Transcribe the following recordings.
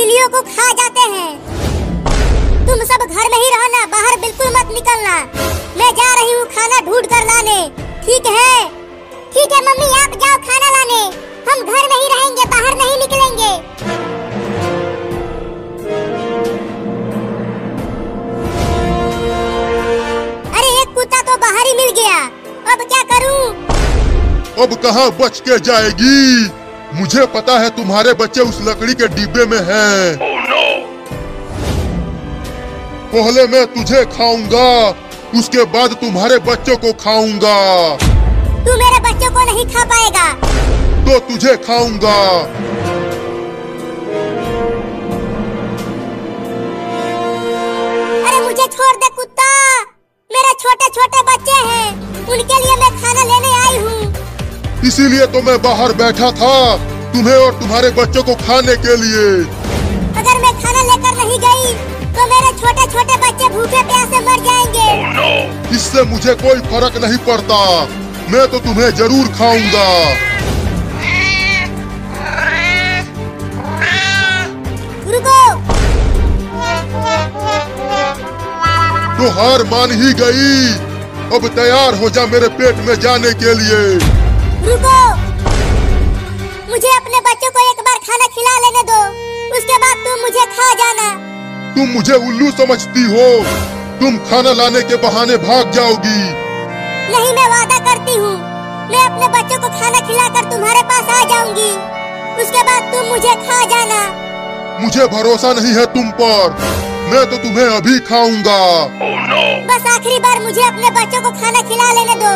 बिल्लियों को खा जाते हैं। तुम सब घर में ही रहना, बाहर बिल्कुल मत निकलना। मैं जा रही हूँ खाना ढूंढ कर लाने। ठीक है? ठीक है मम्मी, आप जाओ खाना लाने। हम घर में ही रहेंगे, बाहर नहीं निकलेंगे। अरे एक कुत्ता तो बाहर ही मिल गया, अब क्या करूँ? अब कहाँ बच के जाएगी? मुझे पता है तुम्हारे बच्चे उस लकड़ी के डिब्बे में हैं। पहले मैं तुझे खाऊंगा, उसके बाद तुम्हारे बच्चों को खाऊंगा। तू मेरे बच्चों को नहीं खा पाएगा। तो तुझे खाऊंगा। अरे मुझे छोड़ दे कुत्ता, मेरे छोटे छोटे बच्चे हैं, उनके लिए मैं खाना लेने आई हूँ। इसीलिए तो मैं बाहर बैठा था, तुम्हें और तुम्हारे बच्चों को खाने के लिए। अगर मैं खाना लेकर नहीं गई तो मेरे छोटे छोटे बच्चे भूखे प्यासे मर जाएंगे। इससे मुझे कोई फर्क नहीं पड़ता, मैं तो तुम्हें जरूर खाऊंगा। रुको। तो हार मान ही गई, अब तैयार हो जा मेरे पेट में जाने के लिए। रुको, मुझे अपने बच्चों को एक बार खाना खिला लेने दो, उसके बाद तुम मुझे खा जाना। तुम मुझे उल्लू समझती हो? तुम खाना लाने के बहाने भाग जाओगी। नहीं, मैं वादा करती हूँ, मैं अपने बच्चों को खाना खिलाकर तुम्हारे पास आ जाऊंगी, उसके बाद तुम मुझे खा जाना। मुझे भरोसा नहीं है तुम पर, मैं तो तुम्हें अभी खाऊंगा। बस आखिरी बार मुझे अपने बच्चों को खाना खिला लेने दो,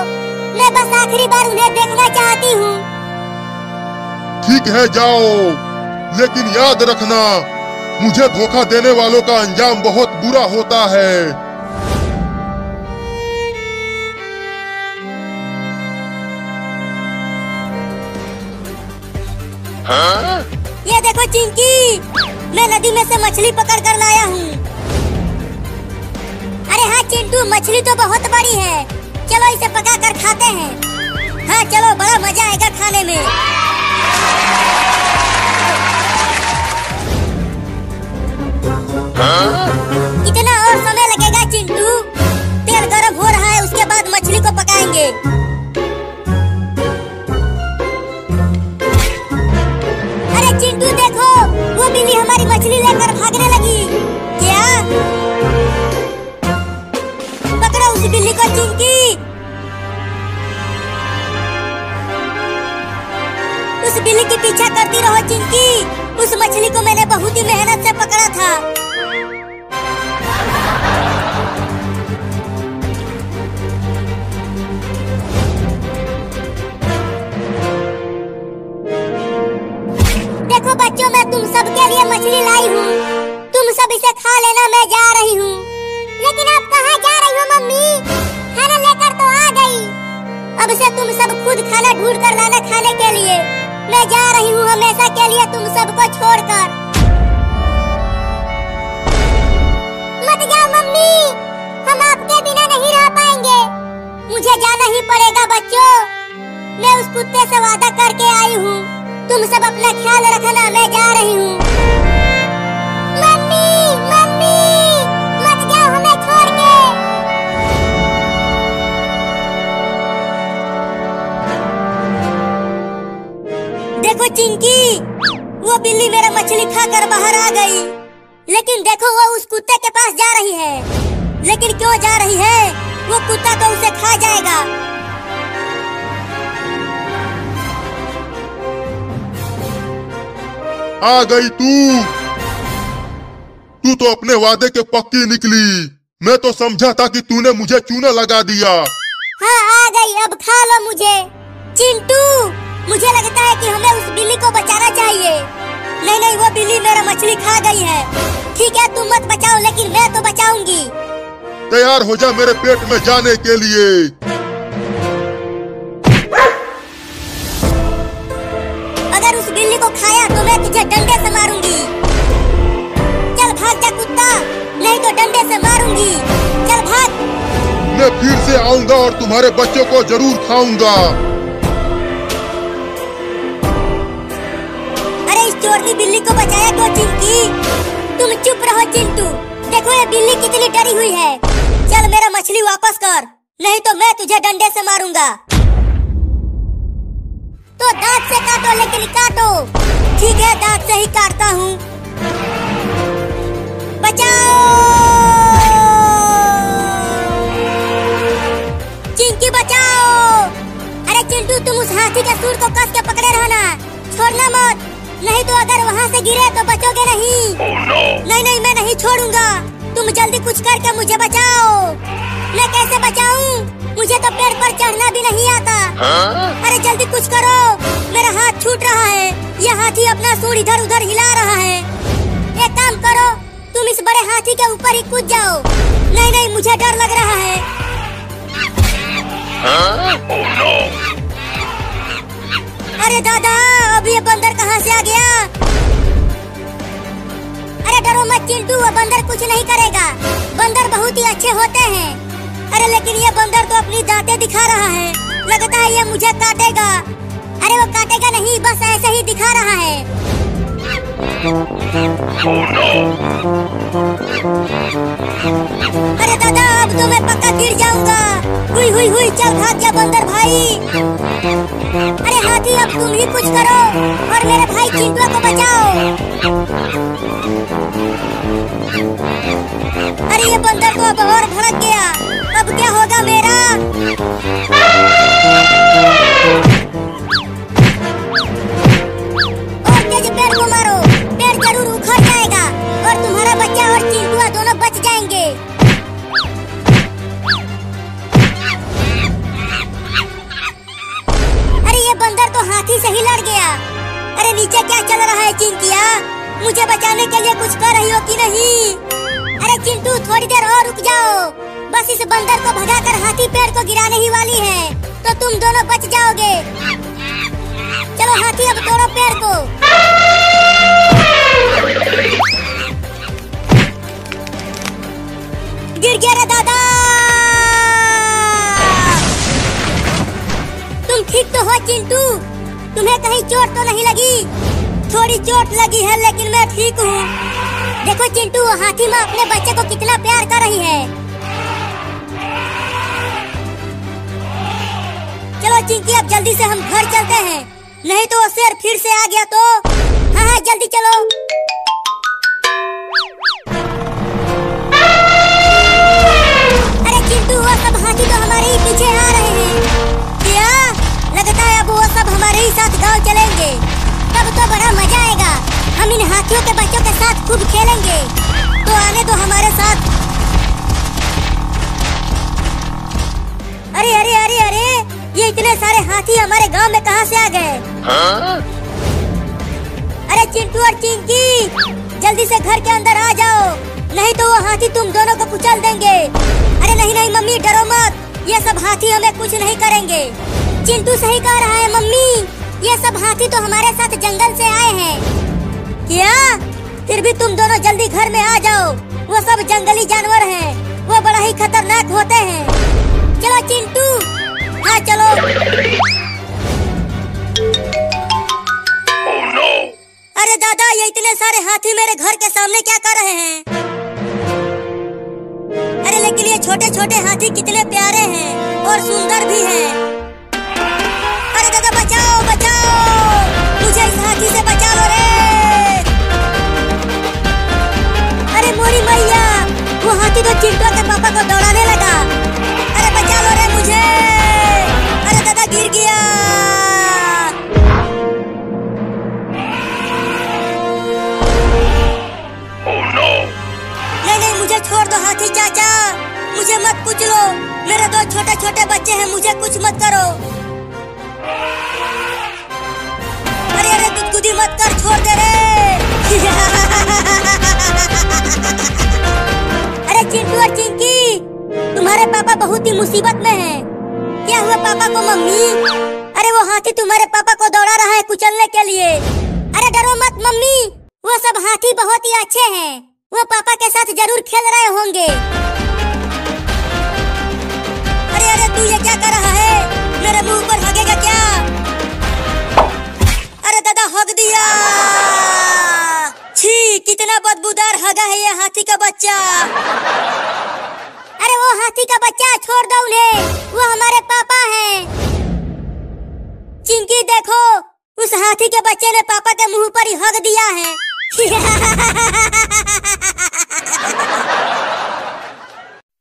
मैं बस आखिरी बार उन्हें देखना चाहती हूँ। ठीक है जाओ, लेकिन याद रखना, मुझे धोखा देने वालों का अंजाम बहुत बुरा होता है। हाँ? ये देखो चिंकी, मैं नदी में से मछली पकड़ कर लाया हूँ। अरे हाँ चिंटू, मछली तो बहुत बड़ी है, चलो इसे पका कर खाते हैं। हाँ चलो, बड़ा मजा आएगा खाने में। हाँ? कितना और समय लगेगा चिंटू? तेल गर्म हो रहा है, उसके बाद मछली को पकाएंगे। अरे चिंटू देखो, वो बिल्ली हमारी मछली लेकर भागने लगी। क्या? पकड़ो उस बिल्ली को चिंकी। उस बिल्ली के पीछा करती रहो चिंकी, उस मछली को मैंने बहुत ही मेहनत से पकड़ा था। देखो बच्चों, मैं तुम सबके लिए मछली लाई हूँ, तुम सब इसे खा लेना, मैं जा रही हूँ। लेकिन आप कहाँ जा रही हो मम्मी? खाना लेकर तो आ गई, अब से तुम सब खुद खाना ढूंढ कर लाना खाने के लिए। मैं जा रही हूँ हमेशा के लिए तुम सबको छोड़कर। मत जाओ मम्मी, हम आपके बिना नहीं रह पाएंगे। मुझे जाना ही पड़ेगा बच्चों, मैं उस कुत्ते से वादा करके आई हूँ। तुम सब अपना ख्याल रखना, मैं जा रही हूँ। मम्मी मम्मी, मत जाओ हमें छोड़ के। देखो चिंकी, वो बिल्ली मेरा मछली खाकर बाहर आ गई, लेकिन देखो वो उस कुत्ते के पास जा रही है। लेकिन क्यों जा रही है? वो कुत्ता तो उसे खा जाएगा। आ गई तू तो अपने वादे के पक्की निकली। मैं तो समझा था कि तूने मुझे चूना लगा दिया। हाँ आ गई, अब खा लो मुझे। चिंटू, मुझे लगता है कि हमें उस बिल्ली को बचाना चाहिए। नहीं नहीं, वो बिल्ली मेरा मछली खा गई है। ठीक है, तुम मत बचाओ, लेकिन मैं तो बचाऊंगी। तैयार हो जा मेरे पेट में जाने के लिए। अगर उस बिल्ली को खाया तो मैं तुझे डंडे से मारूंगी। चल भाग जा कुत्ता, नहीं तो डंडे से मारूंगी। चल भाग। मैं फिर से आऊंगा और तुम्हारे बच्चों को जरूर खाऊंगा। अरे इस मोरनी बिल्ली को बचाया क्यों चिंकी? तुम चुप रहो चिंटू। देखो ये बिल्ली कितनी डरी हुई है। चल मेरा मछली वापस कर, नहीं तो मैं तुझे डंडे से मारूंगा। तो दांत से काटो, लेकिन काटो। ठीक है, दांत से ही काटता हूँ। बचाओ चिंकी, बचाओ। अरे चिंटू, तुम उस हाथी के सूंड को कस के पकड़े रहना, छोड़ना मत, नहीं तो अगर वहाँ से गिरे तो बचोगे नहीं। नहीं नहीं, मैं नहीं छोड़ूंगा। तुम जल्दी कुछ करके मुझे बचाओ। मैं कैसे बचाऊं? मुझे तो पेड़ पर चढ़ना भी नहीं आता। अरे जल्दी कुछ करो, मेरा हाथ छूट रहा है। यह हाथी अपना सूंड इधर उधर हिला रहा है। एक काम करो, तुम इस बड़े हाथी के ऊपर ही कूद जाओ। नहीं नहीं, मुझे डर लग रहा है। अरे दादा, अब ये बंदर कहाँ से आ गया? अरे डरो मत चिंटू, वो बंदर कुछ नहीं करेगा। बंदर बहुत ही अच्छे होते हैं। अरे लेकिन ये बंदर तो अपनी दांतें दिखा रहा है, लगता है ये मुझे काटेगा। अरे वो काटेगा नहीं, बस ऐसे ही दिखा रहा है। अरे दादा, अब तो मैं पक्का गिर जाऊंगा। हुई हुई हुई, चल भाग जा बंदर भाई। अरे हाथी, अब तुम ही कुछ करो और मेरे भाई चिंटू को बचाओ। अरे ये बंदर तो अब और भड़क गया, अब क्या होगा मेरा? और तेज पेड़ को मारो, पेड़ जरूर उखड़ जाएगा और तुम्हारा बच्चा और चिंटू दोनों बच जाएंगे। अरे ये बंदर तो हाथी से ही लड़ गया। अरे नीचे क्या चल रहा है चिंकिया? मुझे बचाने के लिए कुछ कर रही हो कि नहीं? अरे चिंटू, थोड़ी देर और रुक जाओ, बस इस बंदर को भगाकर हाथी पेड़ को गिराने ही वाली है, तो तुम दोनों बच जाओगे। चलो हाथी, अब तोड़ो पेड़ को। गिर गया रे दादा। तुम ठीक तो हो चिंटू? तुम्हें कहीं चोट तो नहीं लगी? थोड़ी चोट लगी है, लेकिन मैं ठीक हूँ। देखो चिंटू, हाथी माँ अपने बच्चे को कितना प्यार कर रही है। चलो चिंकी, अब जल्दी से हम घर चलते हैं, नहीं तो वो शेर फिर से आ गया तो। हाँ हाँ, जल्दी चलो। अरे चिंटू, वो सब हाथी तो हमारे ही पीछे आ रहे हैं। क्या लगता है अब वो सब हमारे ही साथ गांव चलेंगे? तब तो बड़ा मजा आएगा। हम इन हाथियों के बच्चों के साथ खूब खेलेंगे। तो आने दो हमारे साथ। अरे अरे अरे अरे, ये इतने सारे हाथी हमारे गांव में कहां से आ गए? अरे चिंटू और चिंकी, जल्दी से घर के अंदर आ जाओ, नहीं तो वो हाथी तुम दोनों को कुचल देंगे। अरे नहीं नहीं मम्मी, डरो मत, ये सब हाथी हमें कुछ नहीं करेंगे। चिंटू सही कह रहा है मम्मी, ये सब हाथी तो हमारे साथ जंगल से आए हैं। क्या? फिर भी तुम दोनों जल्दी घर में आ जाओ, वो सब जंगली जानवर हैं, वो बड़ा ही खतरनाक होते हैं। चलो चिंटू, हाँ चलो। Oh no! अरे दादा, ये इतने सारे हाथी मेरे घर के सामने क्या कर रहे हैं? अरे लेकिन ये छोटे छोटे हाथी कितने प्यारे हैं और सुंदर भी हैं। अरे दादा, बचाओ बचाओ, मुझे इस हाथी से बचा लो रे। अरे मोरी मैया, वो हाथी तो चिंटू के पापा को दौड़ाने लगा। अरे बचा लो रे मुझे। अरे दादा, गिर गया। Oh no! नहीं नहीं, मुझे छोड़ दो हाथी चाचा, मुझे मत कुचलो। मेरे दो छोटे छोटे बच्चे हैं, मुझे कुछ मत करो। अरे अरे, गुदगुदी मत कर, छोड़ दे रे। अरे चिंटू और चिंकी, तुम्हारे पापा बहुत ही मुसीबत में हैं। क्या हुआ पापा को मम्मी? अरे वो हाथी तुम्हारे पापा को दौड़ा रहा है कुचलने के लिए। अरे डरो मत मम्मी, वो सब हाथी बहुत ही अच्छे हैं, वो पापा के साथ जरूर खेल रहे होंगे। अरे अरे, तू ये क्या कर रहा है? मेरे मुंह पर हगेगा क्या? अरे दादा, हग दिया। कितना बदबूदार हगा है ये हाथी का बच्चा। अरे वो हाथी का बच्चा छोड़ दो उन्हें, वो हमारे पापा हैं। चिंकी देखो, उस हाथी के बच्चे ने पापा के मुंह पर ही हग दिया है।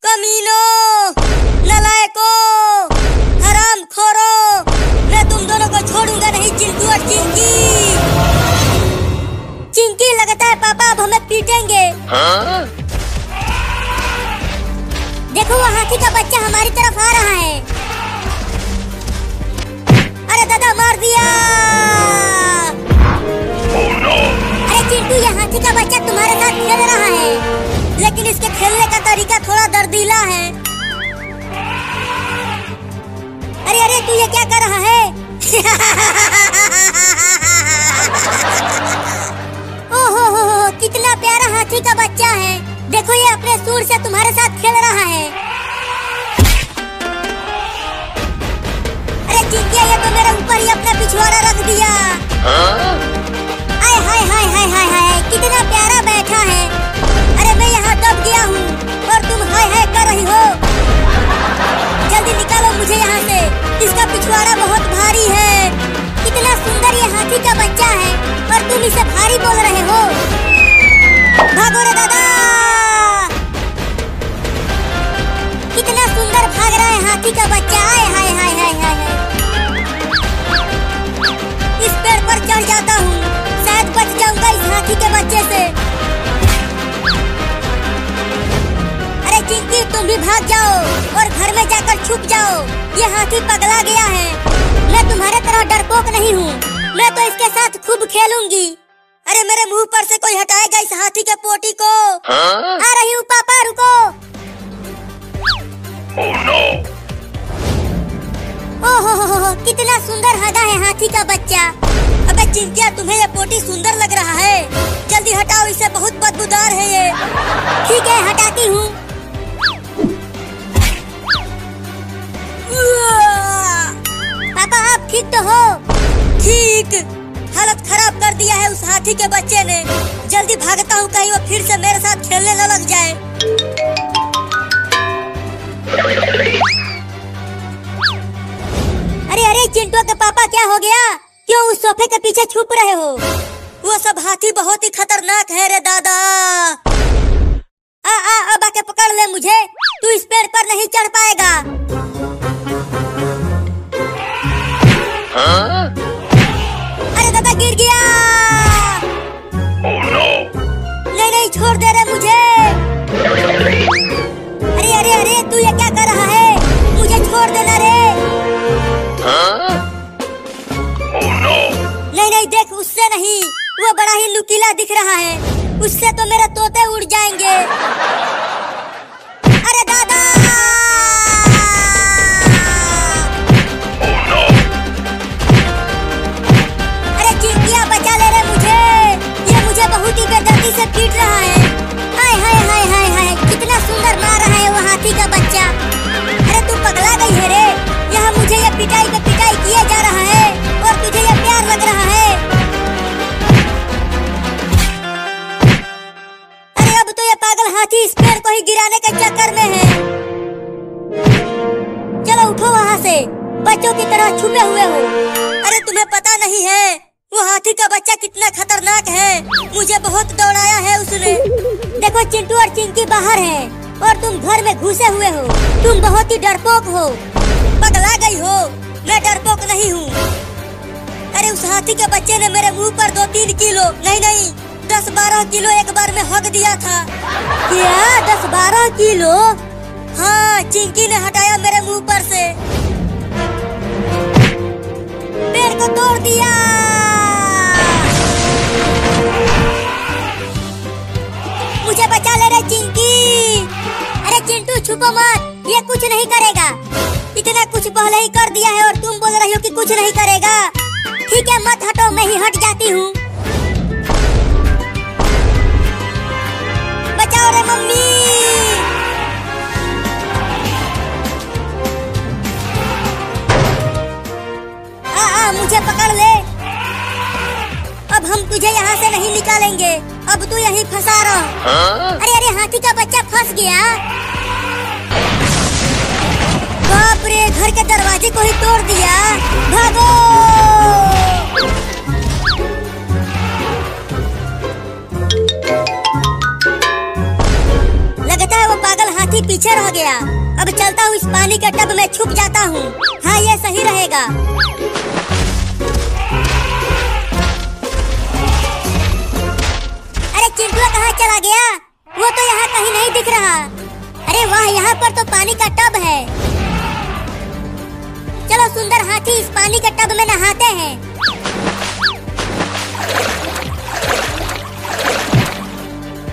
कमीनों, नालायकों, हरामखोरों, मैं तुम दोनों को छोड़ूंगा नहीं, चिंटू और चिंकी। चिंकी लगता है पापा अब हमें पीटेंगे। देखो वो हाथी का बच्चा हमारी तरफ आ रहा है। अरे दादा मार दिया। अरे चिंटू ये हाथी का बच्चा तुम्हारे साथ खेल रहा है, लेकिन इसके खेलने का तरीका थोड़ा दर्दीला है। अरे अरे तू ये क्या कर रहा है? ओहो कितना प्यारा हाथी का बच्चा है। देखो ये अपने सूर से तुम्हारे साथ खेल रहा है। अरे चिंकिया ये तो मेरे ऊपर ही अपना पिछवाड़ा रख दिया। हाय हाय हाय हाय हाय हाय कितना प्यारा बैठा है। अरे मैं यहाँ दब गया हूँ और तुम हाय हाय कर रही हो। जल्दी निकालो मुझे यहाँ से, इसका पिछवाड़ा बहुत भारी है। कितना सुंदर ये हाथी का बच्चा है और तुम इसे भारी बोल रहे हो। भागो रे दादा। कितना सुंदर भाग रहा है हाथी का बच्चा। हाय हाय हाय हाय हाय। इस पेड़ पर चढ़ जाता हूँ, शायद बच जाऊंगा इस हाथी के बच्चे से। अरे चिंकी तुम भी भाग जाओ और घर में जाकर छुप जाओ, ये हाथी पगला गया है। मैं तुम्हारे तरह डरपोक नहीं हूँ, मैं तो इसके साथ खूब खेलूंगी। अरे मेरे मुंह पर से कोई हटाएगा इस हाथी के पोटी को। आ रही हूँ पापा, रुको। ओहो कितना सुंदर हगा है हाथी का बच्चा। अबे चिंकिया तुम्हें ये पोटी सुंदर लग रहा है, जल्दी हटाओ इसे, बहुत बदबूदार है ये। ठीक है हटाती हूँ। पापा आप ठीक तो हो? ठीक, हालत खराब कर दिया है उस हाथी के बच्चे ने। जल्दी भागता हूँ, कहीं वो फिर से मेरे साथ खेलने न लग जाए। अरे अरे चिंटू के पापा क्या हो गया? क्यों उस सोफे के पीछे छुप रहे हो? वो सब हाथी बहुत ही खतरनाक है रे दादा। अब आके पकड़ ले मुझे, तू इस पेड़ पर नहीं चढ़ पाएगा। अरे दादा गिर गया। नहीं नहीं छोड़ दे रे मुझे। अरे अरे अरे तू ये क्या कर रहा है? मुझे छोड़ देना रे। नहीं नहीं देख, उससे नहीं, वो बड़ा ही नुकीला दिख रहा है, उससे तो मेरे तोते उड़ जाएंगे। अरे दादा। अरे चिंकिया बचा ले रे मुझे, ये मुझे बहुत ही बेदर्दी से पीट रहा है। हाय हाय हाय हाय हाय कितना सुंदर मार रहा है वो हाथी का बच्चा। अरे तू पगला गई है रे, यहाँ मुझे ये पिटाई पे पिटाई किया जा रहा है और तुझे ये प्यार लग रहा है। अरे अब तो ये पागल हाथी इस पेड़ को ही गिराने के चक्कर में है। चलो उठो वहाँ से, बच्चों की तरह छुपे हुए हो। अरे तुम्हें पता नहीं है वो हाथी का बच्चा कितना खतरनाक है, मुझे बहुत दौड़ाया है उसने। देखो चिंटू और चिंकी बाहर हैं और तुम घर में घुसे हुए हो। तुम बहुत ही डरपोक हो। पगला गई हो, मैं डरपोक नहीं हूँ। अरे उस हाथी के बच्चे ने मेरे मुंह पर 2-3 किलो नहीं 10-12 किलो एक बार में हक दिया था। क्या 10-12 किलो? हाँ, चिंकी ने हटाया मेरे मुंह पर से, पेड़ को तोड़ दिया। मुझे बचा ले रे चिंकी। अरे चिंटू छुपो मत, ये कुछ नहीं करेगा। इतना कुछ पहले ही कर दिया है और तुम बोल रही हो कि कुछ नहीं करेगा। ठीक है मत हटो, मैं ही हट जाती हूँ। बचाओ रे मम्मी। मुझे पकड़ ले, अब हम तुझे यहाँ से नहीं निकालेंगे। अब तू यहीं फंसा रहा। अरे अरे हाथी का बच्चा फंस गया। बाप रे, घर के दरवाजे को ही तोड़ दिया। भागो। लगता है वो पागल हाथी पीछे रह गया। अब चलता हूँ, इस पानी के टब में छुप जाता हूँ। हाँ, ये सही रहेगा। अरे चिंटुआ कहाँ चला गया? वो तो यहाँ कहीं नहीं दिख रहा। अरे वाह, यहाँ पर तो पानी का टब है। चलो सुंदर हाथी, इस पानी के टब में नहाते हैं।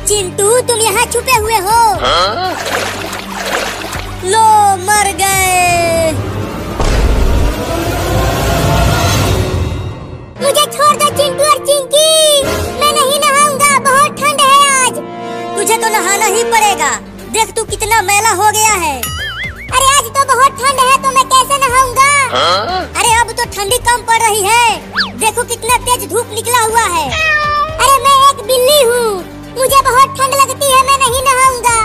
चिंटू, तुम यहाँ छुपे हुए हो? लो, मर गए। मुझे छोड़ दो चिंटू और चिंकी, मैं नहीं नहाऊंगा, बहुत ठंड है आज। तुझे तो नहाना ही पड़ेगा। देख तू कितना मैला हो गया है। अरे आज तो बहुत ठंड है, तो मैं कैसे नहाऊंगा? अरे अब तो ठंडी कम पड़ रही है। देखो कितना तेज धूप निकला हुआ है। अरे मैं एक बिल्ली हूँ, मुझे बहुत ठंड लगती है, मैं नहीं नहाऊंगा।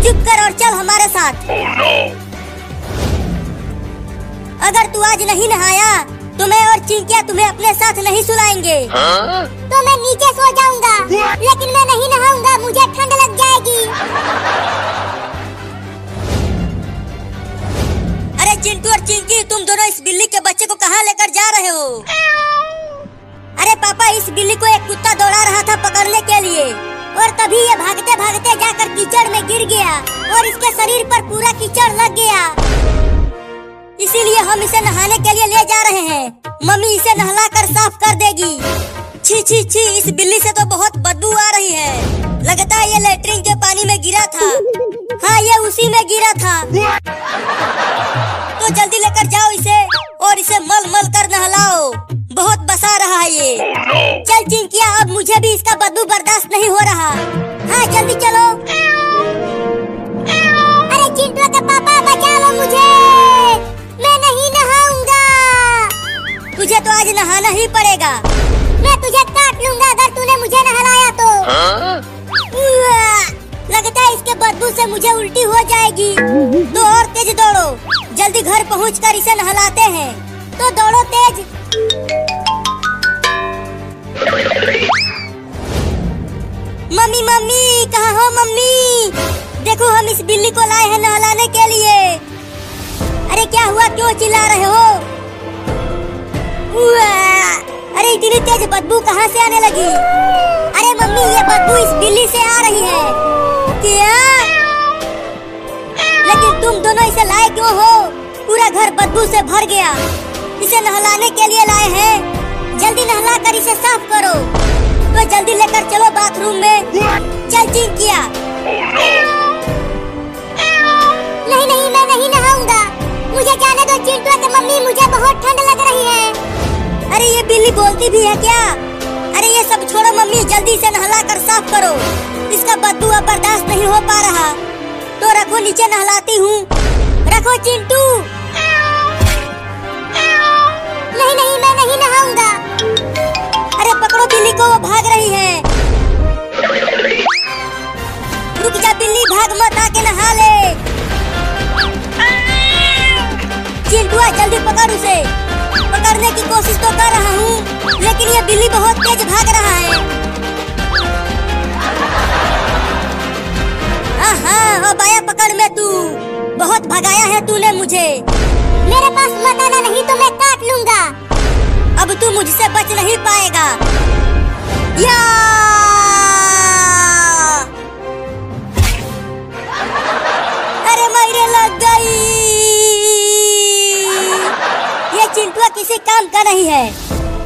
चुप कर और चल हमारे साथ। अगर तू आज नहीं नहाया तो मैं और चिंकिया तुम्हें अपने साथ नहीं सुलाएंगे। तो मैं नीचे सो जाऊंगा, लेकिन मैं नहीं नहाऊंगा, मुझे ठंड लग जाएगी। अरे चिंटू और चिंकी, तुम दोनों इस बिल्ली के बच्चे को कहाँ लेकर जा रहे हो? अरे पापा, इस बिल्ली को एक कुत्ता दौड़ा रहा था पकड़ने के लिए, और तभी ये भागते भागते जाकर कीचड़ में गिर गया और इसके शरीर पर पूरा कीचड़ लग गया। इसीलिए हम इसे नहाने के लिए ले जा रहे हैं। मम्मी इसे नहलाकर साफ कर देगी। छी छी छी, इस बिल्ली से तो बहुत बदबू आ रही है। लगता है ये लेटरिन के पानी में गिरा था। हाँ, ये उसी में गिरा था। तो जल्दी लेकर जाओ इसे और इसे मल मल कर नहलाओ। बहुत बसा रहा है ये। चल चिंकिया, अब मुझे भी इसका बदबू बर्दाश्त नहीं हो रहा। हाँ, जल्दी चलो। अरे चिंटू का पापा, बचा लो मुझे, मैं नहीं नहाऊंगा। तुझे तो आज नहाना ही पड़ेगा। मैं तुझे काट लूंगा अगर तूने मुझे नहलाया तो। लगता है इसके बदबू से मुझे उल्टी हो जाएगी। तो और तेज दौड़ो, जल्दी घर पहुंचकर इसे नहलाते हैं। तो दौड़ो तेज। मम्मी मम्मी, कहाँ हो मम्मी? देखो, हम इस बिल्ली को लाए हैं नहलाने के लिए। अरे क्या हुआ, क्यों चिल्ला रहे हो? अरे इतनी तेज बदबू कहाँ से आने लगी? अरे मम्मी, ये बदबू इस बिल्ली से आ रही है। क्या? लेकिन तुम दोनों इसे लाए क्यों हो? पूरा घर बदबू से भर गया। इसे नहलाने के लिए लाए हैं। जल्दी नहला कर इसे साफ करो। तो जल्दी लेकर चलो बाथरूम में। चल चिंकिया। नहीं नहीं, मैं नहीं नहाऊंगा, मुझे जाने दो चिंटू के मम्मी, मुझे बहुत ठंड लग रही है। अरे ये बिल्ली बोलती भी है क्या? अरे ये सब छोड़ो मम्मी, जल्दी से नहला कर साफ करो। इसका बदबू अब बर्दाश्त नहीं हो पा रहा। तो रखो, नीचे नहलाती हूँ। रखो चिंटू। नहीं नहीं, मैं नहीं नहाऊंगा। अरे पकड़ो बिल्ली को, वो भाग रही है। रुक जा बिल्ली, भाग मत, आके नहा ले। चिंटुआ, जल्दी पकड़ उसे। पकड़ने की कोशिश तो कर रहा हूँ, लेकिन ये बिल्ली बहुत तेज भाग रहा है। हाँ, अब आया पकड़ में तू। बहुत भगाया है तूने मुझे। मेरे पास मत आना, नहीं तो मैं काट लूंगा। अब तू मुझसे बच नहीं पाएगा। या! अरे मेरे लग गई। ये चिंटुआ किसी काम का नहीं है।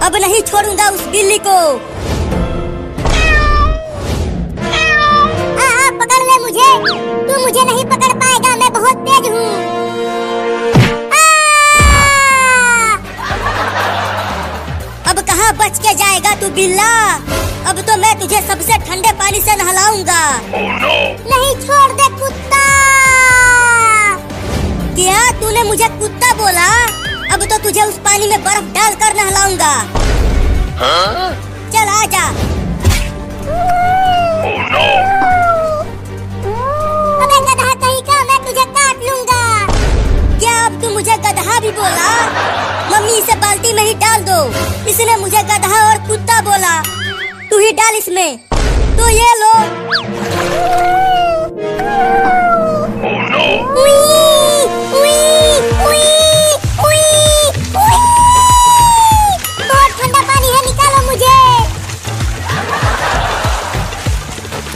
अब नहीं छोड़ूंगा उस बिल्ली को। पकड़ ले मुझे, तू मुझे नहीं पकड़ पाएगा, मैं बहुत तेज हूँ। अब कहाँ बच के जाएगा तू बिल्ला? अब तो मैं तुझे सबसे ठंडे पानी से नहलाऊंगा। नहीं, छोड़ दे कुत्ता। क्या तूने मुझे कुत्ता बोला? अब तो तुझे उस पानी में बर्फ डालकर नहलाऊंगा। चल आजा। डाल इसमें। तो ये लो। उई, उई, उई, उई, उई। बहुत ठंडा पानी है, निकालो मुझे।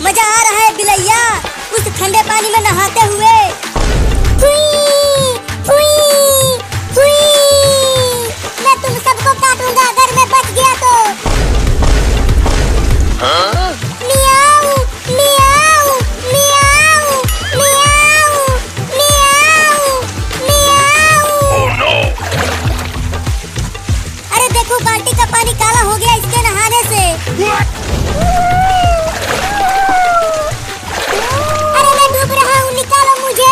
मजा आ रहा है बिलैया उस ठंडे पानी में नहाते हुए। हुई, हुई, हुई। मैं तुम सबको काटूंगा अगर मैं बच गया तो। मियाऊ, मियाऊ, मियाऊ, मियाऊ, मियाऊ, मियाऊ। अरे देखो बाल्टी का पानी काला हो गया इसके नहाने से। अरे मैं डूब रहा हूँ, निकालो मुझे।